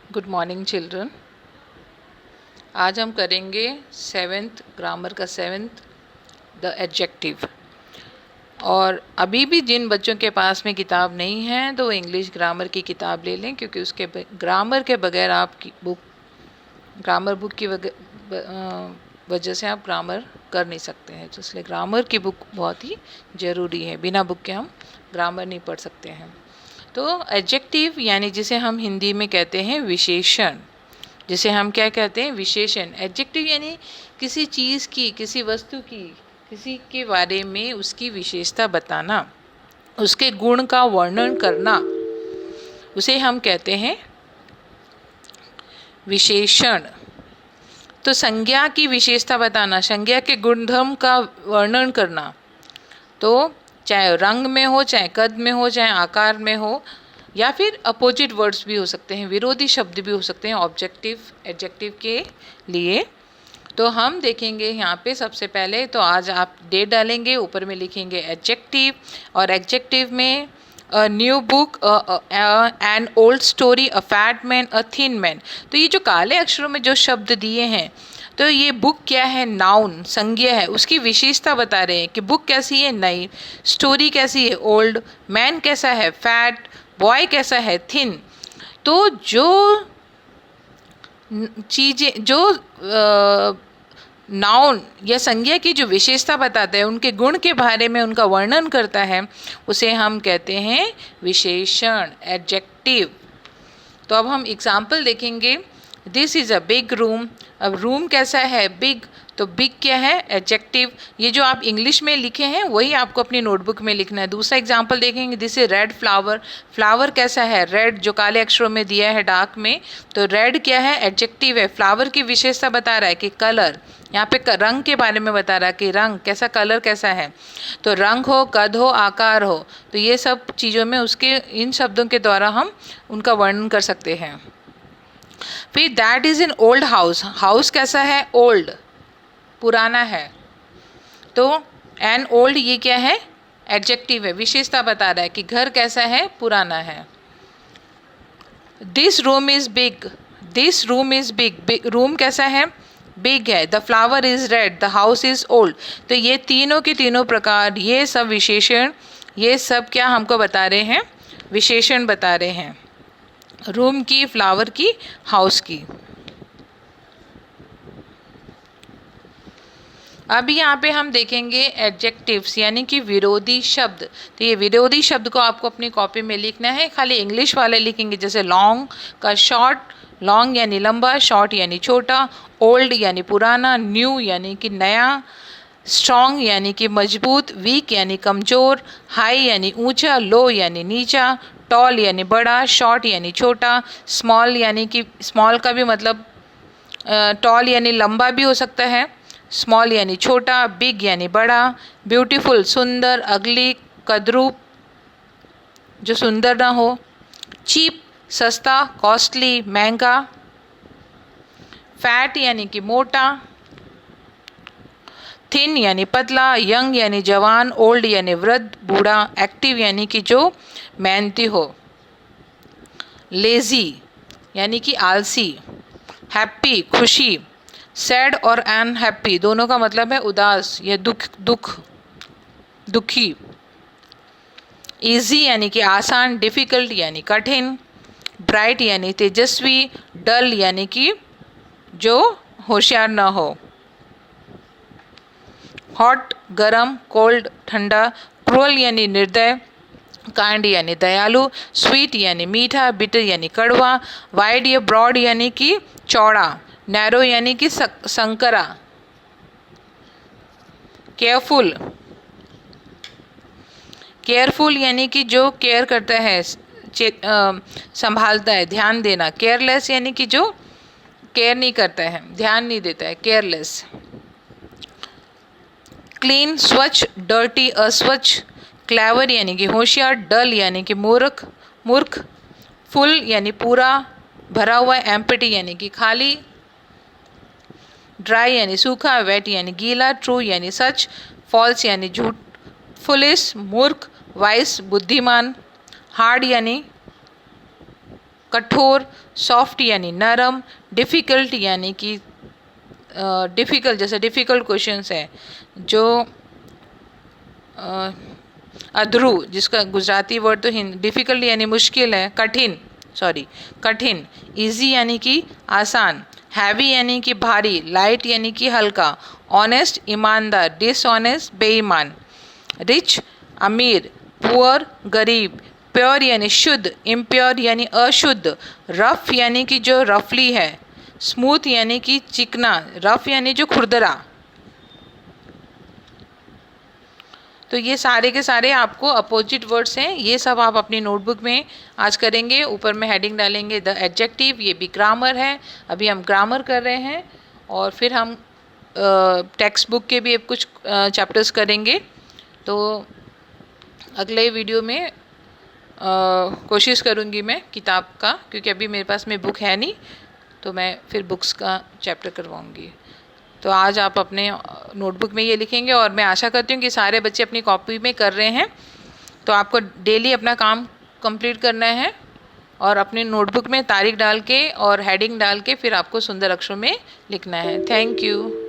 Good morning children. आज हम करेंगे सेवेंथ ग्रामर का सेवेंथ द एडजेक्टिव। और अभी भी जिन बच्चों के पास में किताब नहीं है तो वो इंग्लिश ग्रामर की किताब ले लें, क्योंकि उसके ग्रामर के बगैर आपकी ग्रामर बुक की वजह से आप ग्रामर कर नहीं सकते हैं। तो इसलिए ग्रामर की बुक बहुत ही ज़रूरी है। बिना बुक के हम ग्रामर नहीं पढ़ सकते हैं। तो एडजेक्टिव यानी जिसे हम हिंदी में कहते हैं विशेषण, जिसे हम क्या कहते हैं विशेषण। एडजेक्टिव यानी किसी चीज़ की, किसी वस्तु की, किसी के बारे में उसकी विशेषता बताना, उसके गुण का वर्णन करना, उसे हम कहते हैं विशेषण। तो संज्ञा की विशेषता बताना, संज्ञा के गुणधर्म का वर्णन करना, तो चाहे रंग में हो, चाहे कद में हो, चाहे आकार में हो, या फिर अपोजिट वर्ड्स भी हो सकते हैं, विरोधी शब्द भी हो सकते हैं ऑब्जेक्टिव एडजेक्टिव के लिए। तो हम देखेंगे यहाँ पे सबसे पहले, तो आज आप डेट डालेंगे, ऊपर में लिखेंगे एडजेक्टिव, और एडजेक्टिव में a new book, an old story, a fat man, a thin man. तो ये जो काले अक्षरों में जो शब्द दिए हैं, तो ये बुक क्या है, नाउन संज्ञा है, उसकी विशेषता बता रहे हैं कि बुक कैसी है, नई, स्टोरी कैसी है, ओल्ड, मैन कैसा है, फैट, बॉय कैसा है, थिन। तो जो चीज़ें, जो नाउन या संज्ञा की जो विशेषता बताते हैं, उनके गुण के बारे में उनका वर्णन करता है, उसे हम कहते हैं विशेषण, एडजेक्टिव। तो अब हम एग्जाम्पल देखेंगे। This is a big room. अब रूम कैसा है, बिग, तो बिग क्या है, एडजेक्टिव। ये जो आप इंग्लिश में लिखे हैं वही आपको अपनी नोटबुक में लिखना है। दूसरा एग्जाम्पल देखेंगे, this is red flower. Flower कैसा है, रेड, जो काले अक्षरों में दिया है डार्क में, तो रेड क्या है, एडजेक्टिव है। फ्लावर की विशेषता बता रहा है कि कलर, यहाँ पे रंग के बारे में बता रहा है कि रंग कैसा, कलर कैसा है। तो रंग हो, कद हो, आकार हो, तो ये सब चीज़ों में उसके इन शब्दों के द्वारा हम उनका वर्णन कर सकते हैं। फिर that is an old house. House कैसा है, ओल्ड, पुराना है। तो एन ओल्ड ये क्या है, एडजेक्टिव है, विशेषता बता रहा है कि घर कैसा है, पुराना है। This room is big. This room is big, room कैसा है, बिग है। The flower is red, the house is old. तो ये तीनों के तीनों प्रकार, ये सब विशेषण, ये सब क्या हमको बता रहे हैं, विशेषण बता रहे हैं, रूम की, फ्लावर की, हाउस की। अब यहाँ पे हम देखेंगे एडजेक्टिव्स यानी कि विरोधी शब्द। तो ये विरोधी शब्द को आपको अपनी कॉपी में लिखना है। खाली इंग्लिश वाले लिखेंगे, जैसे लॉन्ग का शॉर्ट, लॉन्ग यानी लंबा, शॉर्ट यानी छोटा, ओल्ड यानी पुराना, न्यू यानी कि नया, स्ट्रॉन्ग यानी कि मजबूत, वीक यानी कमज़ोर, हाई यानी ऊंचा, लो यानी नीचा, टॉल यानी बड़ा, शॉर्ट यानी छोटा, स्मॉल यानी कि, स्मॉल का भी मतलब टॉल यानी लंबा भी हो सकता है, स्मॉल यानी छोटा, बिग यानी बड़ा, ब्यूटीफुल सुंदर, अगली कद्रूप जो सुंदर ना हो, चीप सस्ता, कॉस्टली महंगा, फैट यानी कि मोटा, थिन यानी पतला, यंग यानी जवान, ओल्ड यानी वृद्ध बूढ़ा, एक्टिव यानी कि जो मेहनती हो, लेजी यानी कि आलसी, हैप्पी खुशी, सैड और अनहैप्पी दोनों का मतलब है उदास या दुखी, इजी यानी कि आसान, डिफ़िकल्ट यानी कठिन, ब्राइट यानी तेजस्वी, डल यानी कि जो होशियार न हो, हॉट गरम, कोल्ड ठंडा, क्रूअल यानी निर्दय, काइंड यानी दयालु, स्वीट यानी मीठा, बिटर यानी कड़वा, वाइड या ब्रॉड यानी कि चौड़ा, नैरो यानी कि संकरा, केयरफुल, केयरफुल यानी कि जो केयर करता है, संभालता है, ध्यान देना, केयरलेस यानी कि जो केयर नहीं करता है, ध्यान नहीं देता है, केयरलेस, क्लीन स्वच्छ, डर्टी अस्वच्छ, क्लेवर यानी कि होशियार, डल यानी कि मूर्ख, फुल यानी पूरा भरा हुआ, एम्प्टी यानी कि खाली, ड्राई यानी सूखा, वेट यानी गीला, ट्रू यानी सच, फॉल्स यानी झूठ, फुलिश मूर्ख, वाइस बुद्धिमान, हार्ड यानी कठोर, सॉफ्ट यानी नरम, डिफ़िकल्ट यानी कि डिफ़िकल्ट, जैसे डिफ़िकल्ट क्वेश्चंस है जो अधरू, जिसका गुजराती वर्ड तो डिफ़िकल्ट यानी मुश्किल है, कठिन, सॉरी कठिन, इजी यानी कि आसान, हैवी यानी कि भारी, लाइट यानी कि हल्का, ऑनेस्ट ईमानदार, डिसऑनेस्ट बेईमान, रिच अमीर, पुअर गरीब, प्योर यानी शुद्ध, इम्प्योर यानी अशुद्ध, रफ यानी कि जो रफली है, स्मूथ यानी कि चिकना, रफ यानी जो खुरदरा। तो ये सारे के सारे आपको अपोजिट वर्ड्स हैं, ये सब आप अपनी नोटबुक में आज करेंगे। ऊपर में हेडिंग डालेंगे द एडजेक्टिव, ये भी ग्रामर है, अभी हम ग्रामर कर रहे हैं। और फिर हम टेक्स्ट बुक के भी अब कुछ चैप्टर्स करेंगे। तो अगले वीडियो में कोशिश करूँगी मैं किताब का, क्योंकि अभी मेरे पास में बुक है नहीं, तो मैं फिर बुक्स का चैप्टर करवाऊँगी। तो आज आप अपने नोटबुक में ये लिखेंगे, और मैं आशा करती हूँ कि सारे बच्चे अपनी कॉपी में कर रहे हैं। तो आपको डेली अपना काम कंप्लीट करना है, और अपनी नोटबुक में तारीख डाल के और हेडिंग डाल के फिर आपको सुंदर अक्षरों में लिखना है। Thank you.